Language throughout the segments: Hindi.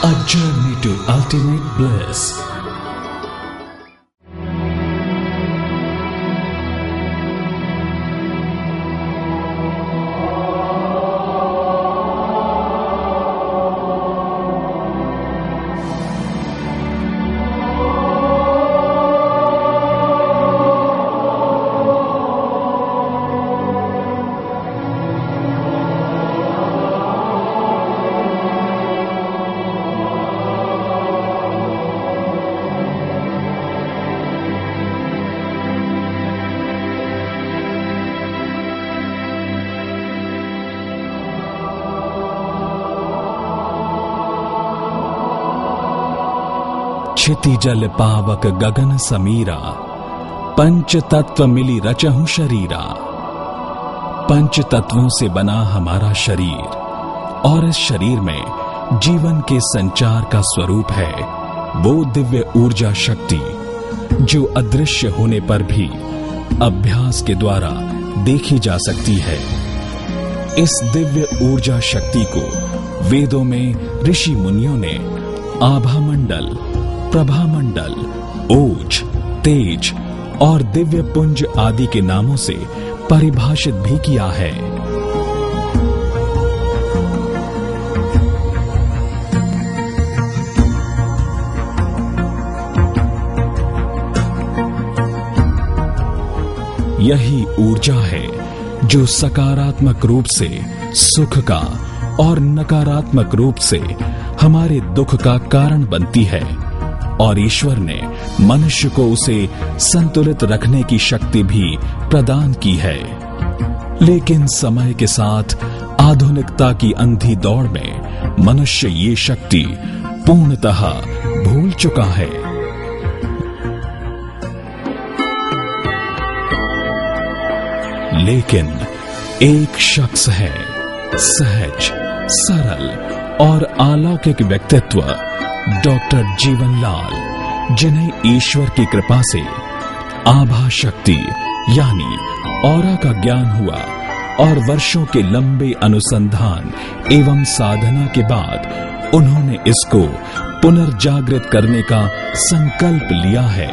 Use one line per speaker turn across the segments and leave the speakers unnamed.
A journey to ultimate bliss. Kshitiz जल पावक गगन समीरा, पंच तत्व मिली रचहु शरीरा। पंच तत्वों से बना हमारा शरीर और इस शरीर में जीवन के संचार का स्वरूप है वो दिव्य ऊर्जा शक्ति जो अदृश्य होने पर भी अभ्यास के द्वारा देखी जा सकती है। इस दिव्य ऊर्जा शक्ति को वेदों में ऋषि मुनियों ने आभा मंडल, प्रभा मंडल, ओज, तेज और दिव्य पुंज आदि के नामों से परिभाषित भी किया है। यही ऊर्जा है जो सकारात्मक रूप से सुख का और नकारात्मक रूप से हमारे दुख का कारण बनती है और ईश्वर ने मनुष्य को उसे संतुलित रखने की शक्ति भी प्रदान की है। लेकिन समय के साथ आधुनिकता की अंधी दौड़ में मनुष्य ये शक्ति पूर्णतः भूल चुका है। लेकिन एक शख्स है, सहज, सरल और अलौकिक व्यक्तित्व, डॉक्टर जीवनलाल, जिन्हें ईश्वर की कृपा से आभा शक्ति यानी ऑरा का ज्ञान हुआ और वर्षों के लंबे अनुसंधान एवं साधना के बाद उन्होंने इसको पुनर्जागृत करने का संकल्प लिया है।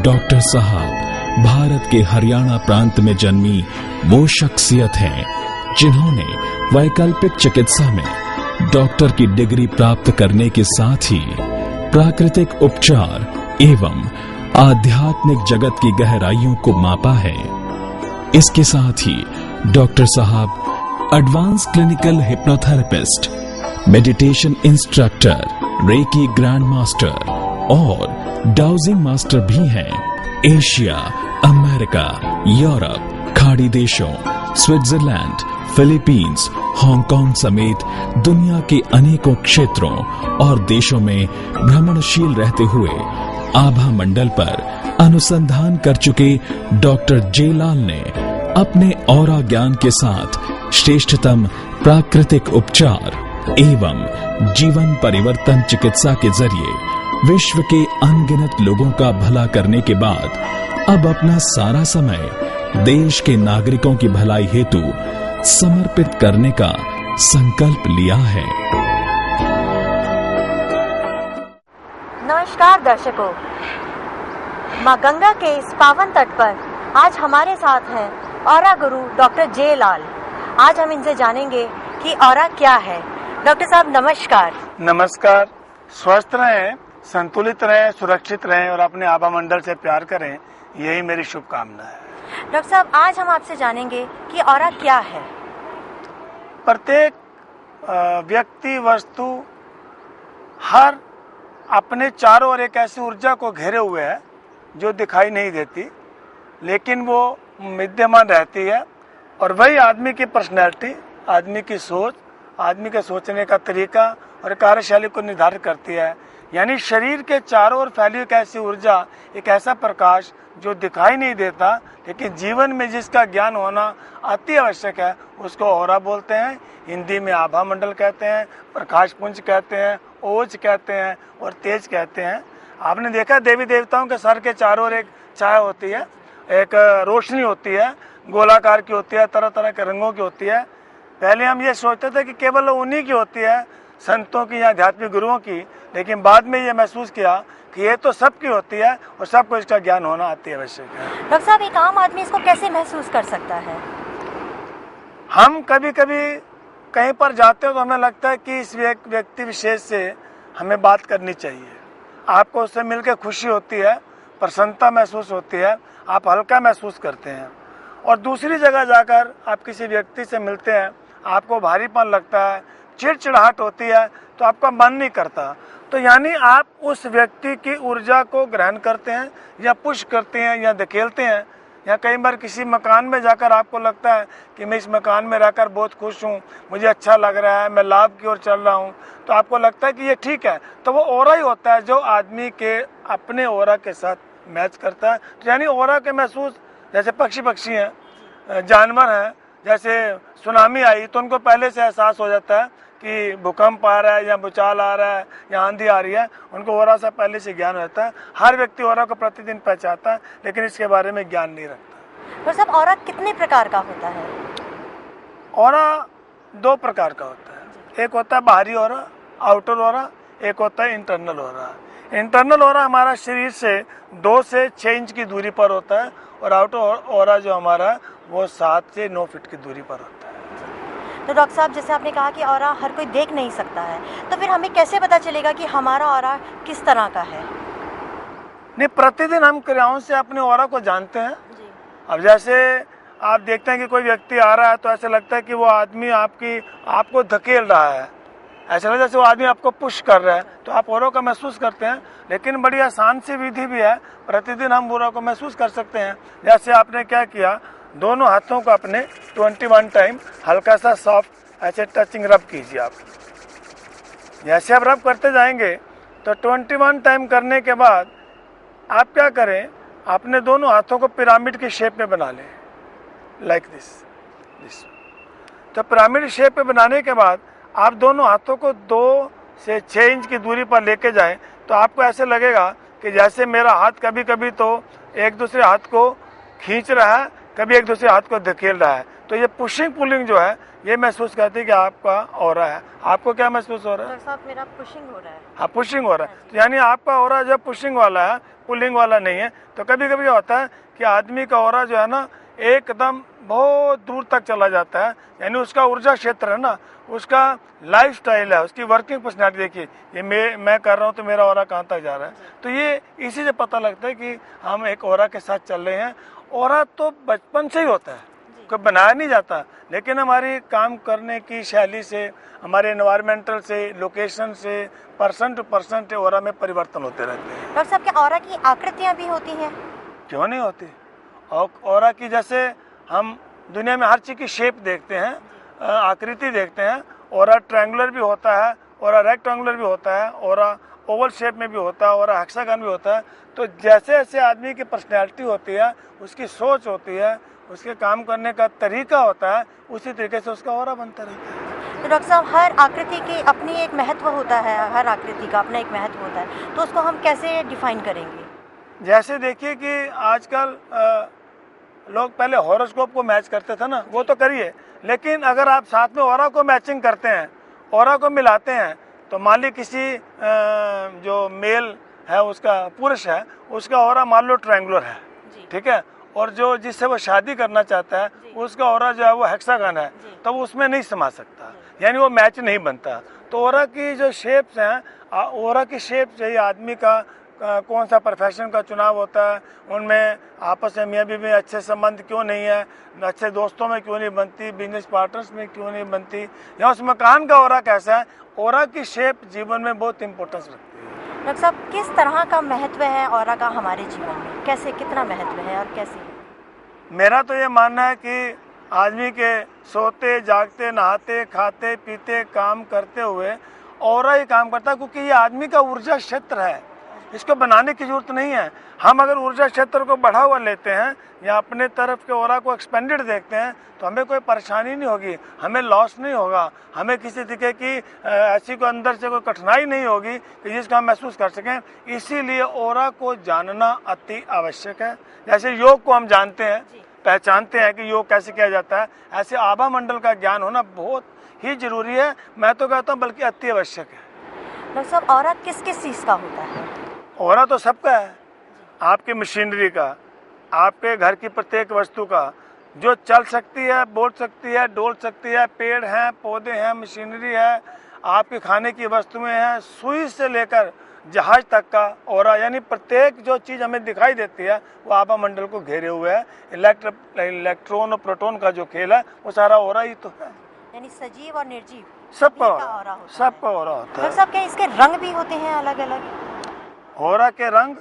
डॉक्टर साहब भारत के हरियाणा प्रांत में जन्मी वो शख्सियत हैं जिन्होंने वैकल्पिक चिकित्सा में डॉक्टर की डिग्री प्राप्त करने के साथ ही प्राकृतिक उपचार एवं आध्यात्मिक जगत की गहराइयों को मापा है। इसके साथ ही डॉक्टर साहब advance clinical hypnotherapist, meditation instructor, reiki grand master और डाउजिंग मास्टर भी हैं। एशिया, अमेरिका, यूरोप, खाड़ी देशों, स्विट्जरलैंड, फिलीपींस, हांगकांग समेत दुनिया के अनेकों क्षेत्रों और देशों में भ्रमणशील रहते हुए आभा मंडल पर अनुसंधान कर चुके डॉक्टर जेलाल ने अपने ऑरा ज्ञान के साथ श्रेष्ठतम प्राकृतिक उपचार एवं जीवन परिवर्तन चिकित्सा के जरिए विश्व के अनगिनत लोगों का भला करने के बाद अब अपना सारा समय देश के नागरिकों की भलाई हेतु समर्पित करने का संकल्प लिया है।
नमस्कार दर्शकों, मां गंगा के इस पावन तट पर आज हमारे साथ हैं ऑरा गुरु डॉक्टर जे लाल। आज हम इनसे जानेंगे कि ऑरा क्या है। डॉक्टर साहब नमस्कार।
नमस्कार। स्वस्थ रहें, संतुलित रहें, सुरक्षित रहें और अपने आभा मंडल से प्यार करें, यही मेरी शुभकामना है।
डॉक्टर साहब आज हम आपसे जानेंगे कि ऑरा क्या है।
प्रत्येक व्यक्ति, वस्तु हर अपने चारों ओर एक ऐसी ऊर्जा को घेरे हुए है जो दिखाई नहीं देती लेकिन वो विद्यमान रहती है और वही आदमी की पर्सनैलिटी, आदमी की सोच, आदमी के सोचने का तरीका और कार्यशैली को निर्धारित करती है यानी शरीर के चारों ओर फैली एक ऐसी ऊर्जा, एक ऐसा प्रकाश जो दिखाई नहीं देता, लेकिन जीवन में जिसका ज्ञान होना अति आवश्यक है, उसको ऑरा बोलते हैं। हिंदी में आभा मंडल कहते हैं, प्रकाश पुंज कहते हैं, ओज कहते हैं और तेज कहते हैं। आपने देखा देवी देवताओं के सर के चारों ओर एक छाया होती है, एक रोशनी होती है, गोलाकार की होती है, तरह तरह के रंगों की होती है। पहले हम ये सोचते थे कि केवल उन्हीं की होती है, संतों की या आध्यात्मिक गुरुओं की, लेकिन बाद में ये महसूस किया कि ये तो सबकी होती है और सबको इसका ज्ञान होना अति आवश्यक है।
डॉक्टर साहब, एक आम आदमी इसको कैसे महसूस कर सकता है?
हम कभी कभी कहीं पर जाते हो तो हमें लगता है कि इस व्यक्ति विशेष से हमें बात करनी चाहिए। आपको उससे मिलकर खुशी होती है, प्रसन्नता महसूस होती है, आप हल्का महसूस करते हैं। और दूसरी जगह जाकर आप किसी व्यक्ति से मिलते हैं, आपको भारीपन लगता है, चिड़चिड़ाहट होती है, तो आपका मन नहीं करता। तो यानी आप उस व्यक्ति की ऊर्जा को ग्रहण करते हैं या पुश करते हैं या धकेलते हैं। या कई बार किसी मकान में जाकर आपको लगता है कि मैं इस मकान में रहकर बहुत खुश हूँ, मुझे अच्छा लग रहा है, मैं लाभ की ओर चल रहा हूँ, तो आपको लगता है कि ये ठीक है। तो वो ऑरा ही होता है जो आदमी के अपने ऑरा के साथ मैच करता है। तो यानी ऑरा के महसूस, जैसे पक्षी हैं, जानवर हैं, जैसे सुनामी आई तो उनको पहले से एहसास हो जाता है कि भूकंप आ रहा है या भूचाल आ रहा है या आंधी आ रही है, उनको ओरा से पहले से ज्ञान रहता है। हर व्यक्ति ओरा को प्रतिदिन पहचानता है, लेकिन इसके बारे में ज्ञान नहीं रखता।
तो सब ओरा कितने प्रकार का होता है?
ओरा 2 प्रकार का होता है। एक होता है बाहरी ओरा, आउटर ओरा, एक होता है इंटरनल ओरा। इंटरनल ओरा हमारा शरीर से 2 से 6 इंच की दूरी पर होता है और आउटर ओरा जो हमारा वो 7 से 9 फीट की दूरी पर होता है।
तो डॉक्टर साहब, जैसे आपने कहा कि ऑरा हर कोई देख नहीं सकता है, तो फिर हमें कैसे पता चलेगा कि हमारा ऑरा किस तरह का है?
नहीं, प्रतिदिन हम क्रियाओं से अपने ऑरा को जानते हैं
जी।
अब जैसे आप देखते हैं कि कोई व्यक्ति आ रहा है तो ऐसा लगता है कि वो आदमी आपको धकेल रहा है, ऐसा लगता है जैसे वो आदमी आपको पुश कर रहा है, तो आप ऑरा को महसूस करते हैं। लेकिन बड़ी आसान सी विधि भी है, प्रतिदिन हम ऑरा को महसूस कर सकते हैं। जैसे आपने क्या किया, दोनों हाथों को अपने 21 टाइम हल्का सा सॉफ्ट ऐसे टचिंग रब कीजिए। आप जैसे आप रब करते जाएंगे तो 21 टाइम करने के बाद आप क्या करें, अपने दोनों हाथों को पिरामिड की शेप में बना लें, लाइक दिस। तो पिरामिड शेप में बनाने के बाद आप दोनों हाथों को 2 से 6 इंच की दूरी पर लेके जाएं, तो आपको ऐसे लगेगा कि जैसे मेरा हाथ कभी कभी तो एक दूसरे हाथ को खींच रहा है, कभी एक दूसरे हाथ को धकेल रहा है। तो ये पुशिंग पुलिंग जो है, ये महसूस करते हैं कि आपका ऑरा है। आपको क्या महसूस हो रहा है?
डॉक्टर साहब, मेरा पुशिंग हो रहा है।
हाँ, पुशिंग हो रहा है। तो यानी आपका ऑरा जब पुशिंग वाला है, पुलिंग वाला नहीं है। तो कभी कभी होता है कि आदमी का ऑरा जो है ना, एकदम बहुत दूर तक चला जाता है, यानी उसका ऊर्जा क्षेत्र है ना, उसका लाइफ स्टाइल है, उसकी वर्किंग पर्सनैलिटी। देखिए, ये मैं कर रहा हूँ तो मेरा ऑरा कहाँ तक जा रहा है। तो ये इसी से पता लगता है कि हम एक ऑरा के साथ चल रहे हैं। ऑरा तो बचपन से ही होता है, कोई बनाया नहीं जाता, लेकिन हमारी काम करने की शैली से, हमारे एनवायरमेंटल से, लोकेशन से, पर्सन टू पर्सन से ऑरा में परिवर्तन होते रहते हैं।
डॉक्टर साहब, क्या ऑरा की आकृतियाँ भी होती हैं?
क्यों नहीं होती? और ऑरा की, जैसे हम दुनिया में हर चीज़ की शेप देखते हैं, आकृति देखते हैं। ऑरा ट्रायंगुलर भी होता है, ऑरा रेक्टेंगुलर भी होता है, ऑरा ओवल शेप में भी होता है, ऑरा हेक्सागन भी होता है। तो जैसे जैसे आदमी की पर्सनैलिटी होती है, उसकी सोच होती है, उसके काम करने का तरीका होता है, उसी तरीके से उसका ऑरा बनता रहता है।
तो डॉक्टर साहब, हर आकृति की अपनी एक महत्व होता है, हर आकृति का अपना एक महत्व होता है, तो उसको हम कैसे डिफाइन करेंगे?
जैसे देखिए कि आजकल लोग पहले हॉरोस्कोप को मैच करते थे ना, वो तो करिए, लेकिन अगर आप साथ में ऑरा को मैचिंग करते हैं, ऑरा को मिलाते हैं, तो मान ली किसी जो मेल है, उसका पुरुष है, उसका ऑरा मान लो ट्रायंगुलर है, ठीक है, और जो जिससे वो शादी करना चाहता है उसका ऑरा जो है वो हेक्सागन है, तो वो उसमें नहीं समा सकता, यानी वो मैच नहीं बनता। तो ऑरा की जो शेप्स हैं, ऑरा की शेप से ही आदमी का कौन सा प्रोफेशन का चुनाव होता है, उनमें आपस में मियाँ बीवी में अच्छे संबंध क्यों नहीं है, अच्छे दोस्तों में क्यों नहीं बनती, बिजनेस पार्टनर्स में क्यों नहीं बनती, या उस मकान का ऑरा कैसा है। ऑरा की शेप जीवन में बहुत इंपॉर्टेंस रखती है।
डॉक्टर साहब, किस तरह का महत्व है ऑरा का हमारे जीवन में? कैसे, कितना महत्व है और कैसे?
मेरा तो ये मानना है कि आदमी के सोते, जागते, नहाते, खाते, पीते, काम करते हुए ऑरा ही काम करता है, क्योंकि ये आदमी का ऊर्जा क्षेत्र है, इसको बनाने की जरूरत नहीं है। हम अगर ऊर्जा क्षेत्र को बढ़ा हुआ लेते हैं या अपने तरफ के ऑरा को एक्सपेंडेड देखते हैं तो हमें कोई परेशानी नहीं होगी, हमें लॉस नहीं होगा, हमें किसी तरीके की ऐसी कोई अंदर से कोई कठिनाई नहीं होगी कि जिसको हम महसूस कर सकें। इसीलिए ऑरा को जानना अति आवश्यक है। जैसे योग को हम जानते हैं, पहचानते हैं कि योग कैसे किया जाता है, ऐसे आभा मंडल का ज्ञान होना बहुत ही जरूरी है। मैं तो कहता हूँ बल्कि अति आवश्यक है।
डॉक्टर साहब, ऑरा किस किस चीज़ का होता है?
ऑरा तो सबका है, आपकी मशीनरी का, आपके घर की प्रत्येक वस्तु का, जो चल सकती है, बोल सकती है, डोल सकती है, पेड़ हैं, पौधे हैं, मशीनरी है, आपके खाने की वस्तुएं हैं, सुई से लेकर जहाज तक का ऑरा, यानी प्रत्येक जो चीज़ हमें दिखाई देती है वो आभा मंडल को घेरे हुए है। इलेक्ट्रॉन और प्रोटॉन का जो खेल है वो सारा ऑरा ही तो है,
यानी सजीव और निर्जीव
सबका
ऑरा
ऑरा,
होता है।
सबका ऑरा होता है।
डॉक्टर साहब, क्या इसके रंग भी होते हैं अलग अलग?
ऑरा के रंग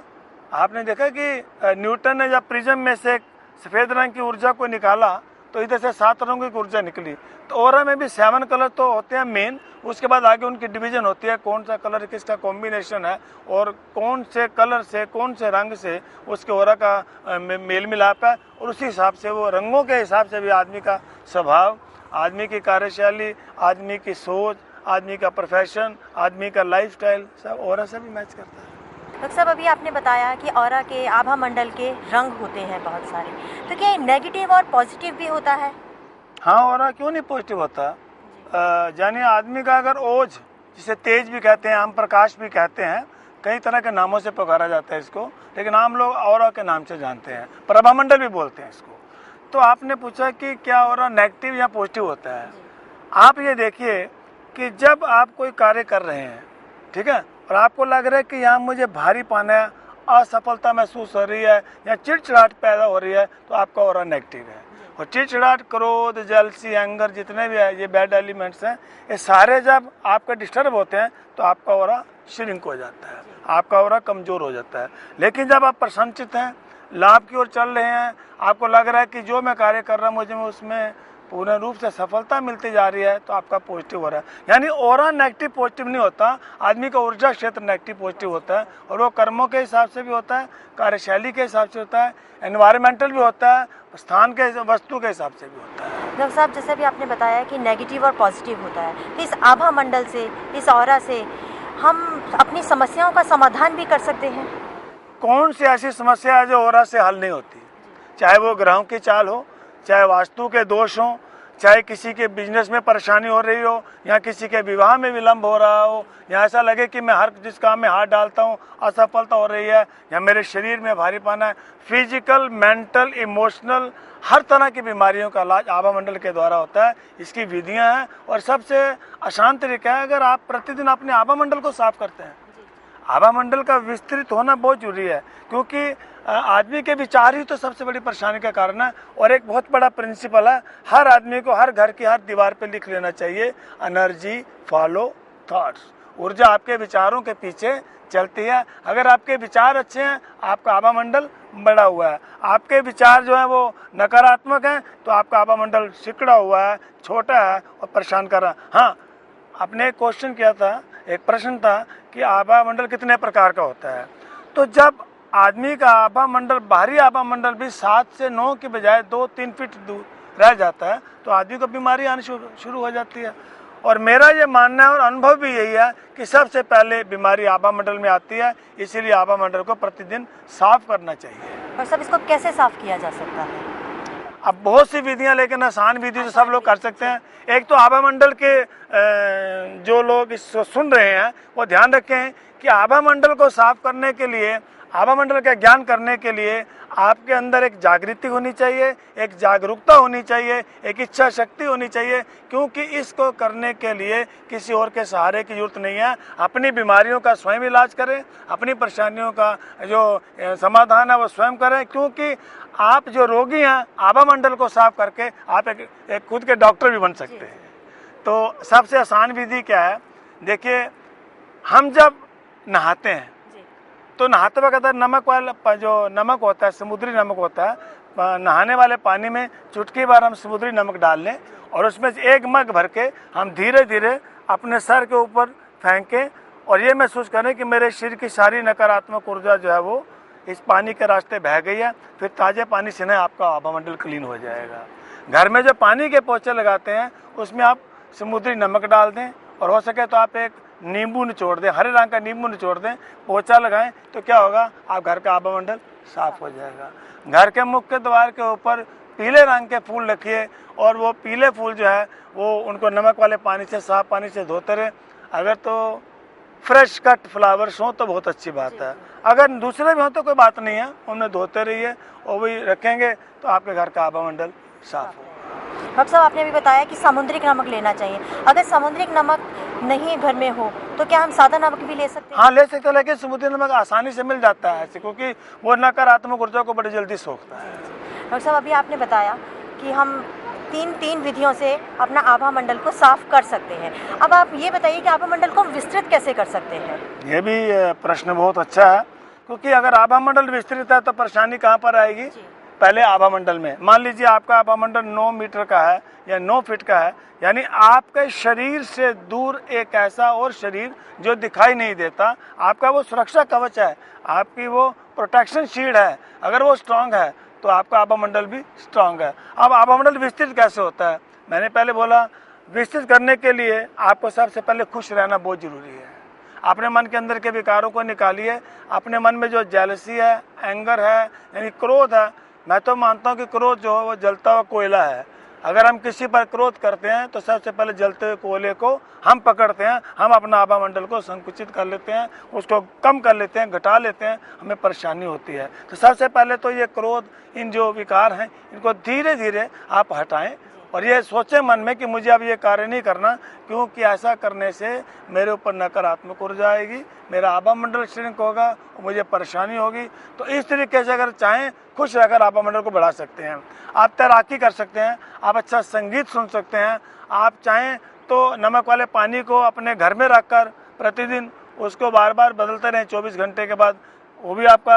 आपने देखा कि न्यूटन ने जब प्रिज्म में से सफ़ेद रंग की ऊर्जा को निकाला तो इधर से 7 रंगों की ऊर्जा निकली। तो ऑरा में भी 7 कलर तो होते हैं मेन, उसके बाद आगे उनकी डिवीजन होती है, कौन सा कलर किसका कॉम्बिनेशन है और कौन से कलर से, कौन से रंग से उसके ऑरा का मेल मिलाप है, और उसी हिसाब से वो रंगों के हिसाब से भी आदमी का स्वभाव, आदमी की कार्यशैली, आदमी की सोच, आदमी का प्रोफेशन, आदमी का लाइफस्टाइल सब ऑरा से भी मैच करता है।
डॉक्टर साहब, अभी आपने बताया कि ऑरा के, आभा मंडल के रंग होते हैं बहुत सारे, तो क्या नेगेटिव और पॉजिटिव भी होता है?
हाँ, ऑरा क्यों नहीं पॉजिटिव होता? यानी आदमी का अगर ओज, जिसे तेज भी कहते हैं, आम प्रकाश भी कहते हैं, कई तरह के नामों से पुकारा जाता है इसको, लेकिन आम लोग ऑरा के नाम से जानते हैं, प्रभा मंडल भी बोलते हैं इसको। तो आपने पूछा कि क्या ऑरा नेगेटिव या पॉजिटिव होता है। आप ये देखिए कि जब आप कोई कार्य कर रहे हैं, ठीक है, और आपको लग रहा है कि यहाँ मुझे भारी पाना है, असफलता महसूस हो रही है या चिड़चिड़ाहट पैदा हो रही है, तो आपका ऑरा नेगेटिव है। और चिड़चिड़ाहट, क्रोध, जेलसी, एंगर, जितने भी है ये बैड एलिमेंट्स हैं, ये सारे जब आपके डिस्टर्ब होते हैं तो आपका ऑरा श्रिंक हो जाता है, आपका ऑरा कमज़ोर हो जाता है। लेकिन जब आप प्रसन्नचित हैं, लाभ की ओर चल रहे हैं, आपको लग रहा है कि जो मैं कार्य कर रहा हूँ मुझे उसमें पूर्ण रूप से सफलता मिलती जा रही है, तो आपका पॉजिटिव हो रहा है। यानी ऑरा नेगेटिव पॉजिटिव नहीं होता, आदमी का ऊर्जा क्षेत्र नेगेटिव पॉजिटिव होता है, और वो कर्मों के हिसाब से भी होता है, कार्यशैली के हिसाब से होता है, एनवायरमेंटल भी होता है, स्थान के, वस्तु के हिसाब से भी होता है।
डॉक्टर साहब, जैसे भी आपने बताया कि नेगेटिव और पॉजिटिव होता है, तो इस आभा मंडल से, इस ऑरा से हम अपनी समस्याओं का समाधान भी कर सकते हैं?
कौन सी ऐसी समस्या है जो ऑरा से हल नहीं होती? चाहे वो ग्रहों की चाल हो, चाहे वास्तु के दोष हो, चाहे किसी के बिजनेस में परेशानी हो रही हो, या किसी के विवाह में विलंब हो रहा हो, या ऐसा लगे कि मैं हर जिस काम में हाथ डालता हूँ असफलता हो रही है, या मेरे शरीर में भारीपन है, फिजिकल, मेंटल, इमोशनल, हर तरह की बीमारियों का इलाज आभा मंडल के द्वारा होता है। इसकी विधियाँ हैं, और सबसे आसान तरीका है अगर आप प्रतिदिन अपने आभा मंडल को साफ करते हैं। आभा मंडल का विस्तृत होना बहुत जरूरी है, क्योंकि आदमी के विचार ही तो सबसे बड़ी परेशानी का कारण है। और एक बहुत बड़ा प्रिंसिपल है, हर आदमी को हर घर की हर दीवार पे लिख लेना चाहिए, एनर्जी फॉलो थॉट्स। ऊर्जा आपके विचारों के पीछे चलती है। अगर आपके विचार अच्छे हैं, आपका आभा मंडल बड़ा हुआ है। आपके विचार जो है वो नकारात्मक हैं, तो आपका आभा मंडल सिकड़ा हुआ है, छोटा है और परेशान कर रहा है। हाँ, आपने एक क्वेश्चन किया था, एक प्रश्न था कि आभा मंडल कितने प्रकार का होता है। तो जब आदमी का आभा मंडल, बाहरी आभा मंडल भी 7 से 9 की बजाय 2-3 फीट दूर रह जाता है, तो आदमी को बीमारी आनी शुरू हो जाती है। और मेरा ये मानना है और अनुभव भी यही है कि सबसे पहले बीमारी आभा मंडल में आती है, इसीलिए आभा मंडल को प्रतिदिन साफ करना चाहिए।
और सब इसको कैसे साफ किया जा सकता है?
अब बहुत सी विधियां, लेकिन आसान विधि तो सब लोग कर सकते हैं। एक तो आभा मंडल के जो लोग इसको सुन रहे हैं वो ध्यान रखें कि आभा मंडल को साफ करने के लिए, आभा मंडल का ज्ञान करने के लिए आपके अंदर एक जागृति होनी चाहिए, एक जागरूकता होनी चाहिए, एक इच्छा शक्ति होनी चाहिए, क्योंकि इसको करने के लिए किसी और के सहारे की जरूरत नहीं है। अपनी बीमारियों का स्वयं इलाज करें, अपनी परेशानियों का जो समाधान है वो स्वयं करें, क्योंकि आप जो रोगी हैं, आभा मंडल को साफ करके आप एक खुद के डॉक्टर भी बन सकते हैं। तो सबसे आसान विधि क्या है? देखिए, हम जब नहाते हैं तो नहाते वक्त नमक वाला जो नमक होता है, समुद्री नमक होता है, नहाने वाले पानी में चुटकी बार हम समुद्री नमक डाल लें और उसमें से 1 मग भर के हम धीरे धीरे अपने सर के ऊपर फेंकें और ये महसूस करें कि मेरे शरीर की सारी नकारात्मक ऊर्जा जो है वो इस पानी के रास्ते बह गई है। फिर ताज़े पानी से ना आपका आभामंडल क्लीन हो जाएगा। घर में जो पानी के पोछे लगाते हैं उसमें आप समुद्री नमक डाल दें और हो सके तो आप एक नींबू निचोड़ दें, हरे रंग का नींबू निचोड़ दें, पोछा लगाएं तो क्या होगा, आप घर का आभामंडल साफ हो जाएगा। घर के मुख्य द्वार के ऊपर पीले रंग के फूल रखिए और वो पीले फूल जो है वो उनको नमक वाले पानी से, साफ पानी से धोते रहे। अगर तो फ्रेश कट फ्लावर्स हों तो बहुत अच्छी बात है, अगर दूसरे भी हों तो कोई बात नहीं है, उन्हें धोते रहिए और वही रखेंगे तो आपके घर का आभामंडल साफ हो।
डॉक्टर साहब आपने अभी बताया कि समुद्रिक नमक लेना चाहिए, अगर समुद्रिक नमक नहीं घर में हो तो क्या हम सादा नमक भी ले सकते हैं?
हाँ ले सकते हैं, लेकिन समुद्री नमक आसानी से मिल जाता है ऐसे, क्योंकि वो नकारात्मक ऊर्जा को बड़ी जल्दी सोखता है।
डॉक्टर साहब अभी आपने बताया कि हम तीन विधियों से अपना आभामंडल को साफ कर सकते हैं। अब आप ये बताइए कि आभामंडल को विस्तृत कैसे कर सकते हैं?
ये भी प्रश्न बहुत अच्छा है, क्योंकि अगर आभामंडल विस्तृत है तो परेशानी कहाँ पर आएगी? पहले आभामंडल में मान लीजिए आपका आभामंडल 9 मीटर का है या 9 फीट का है, यानी आपके शरीर से दूर एक ऐसा और शरीर जो दिखाई नहीं देता, आपका वो सुरक्षा कवच है, आपकी वो प्रोटेक्शन शील्ड है। अगर वो स्ट्रांग है तो आपका आभामंडल भी स्ट्रांग है। अब आभामंडल विस्तृत कैसे होता है? मैंने पहले बोला, विस्तृत करने के लिए आपको सबसे पहले खुश रहना बहुत जरूरी है। अपने मन के अंदर के विकारों को निकालिए। अपने मन में जो जेलसी है, एंगर है, यानी क्रोध है, मैं तो मानता हूँ कि क्रोध जो है वो जलता हुआ कोयला है। अगर हम किसी पर क्रोध करते हैं तो सबसे पहले जलते हुए कोयले को हम पकड़ते हैं, हम अपना आभामंडल को संकुचित कर लेते हैं, उसको कम कर लेते हैं, घटा लेते हैं, हमें परेशानी होती है। तो सबसे पहले तो ये क्रोध, इन जो विकार हैं, इनको धीरे धीरे आप हटाएं और ये सोचें मन में कि मुझे अब ये कार्य नहीं करना, क्योंकि ऐसा करने से मेरे ऊपर नकारात्मक ऊर्जा आएगी, मेरा आभामंडल श्रिंक होगा और मुझे परेशानी होगी। तो इस तरीके से अगर चाहें खुश रहकर आभामंडल को बढ़ा सकते हैं। आप तैराकी कर सकते हैं, आप अच्छा संगीत सुन सकते हैं, आप चाहें तो नमक वाले पानी को अपने घर में रखकर प्रतिदिन उसको बार बार बदलते रहें 24 घंटे के बाद, वो भी आपका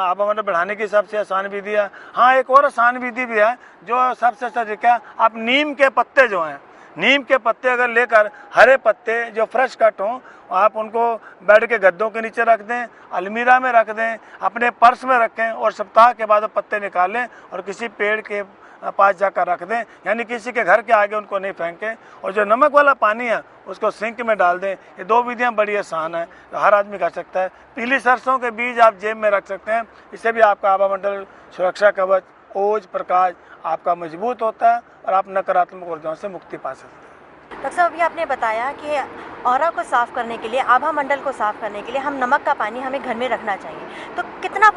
आभामंडल बढ़ाने की सबसे आसान विधि है। हाँ, एक और आसान विधि भी है जो सबसे अच्छा तरीका है, आप नीम के पत्ते जो हैं, नीम के पत्ते अगर लेकर, हरे पत्ते जो फ्रेश कट हों, आप उनको बेड के गद्दों के नीचे रख दें, अलमीरा में रख दें, अपने पर्स में रखें और सप्ताह के बाद पत्ते निकालें और किसी पेड़ के पास जाकर रख दें, यानी किसी के घर के आगे उनको नहीं फेंकें। और जो नमक वाला पानी है उसको सिंक में डाल दें। ये 2 विधियां बड़ी आसान है, तो हर आदमी कर सकता है। पीली सरसों के बीज आप जेब में रख सकते हैं, इससे भी आपका आभामंडल सुरक्षा कवच, ओज, प्रकाश आपका मजबूत होता है और आप नकारात्मक ऊर्जाओं से मुक्ति पा सकते हैं।
डॉक्टर साहब अभी आपने बताया कि ऑरा को साफ करने के लिए, आभामंडल को साफ करने के लिए हम नमक का पानी हमें घर में रखना चाहिए, तो कितना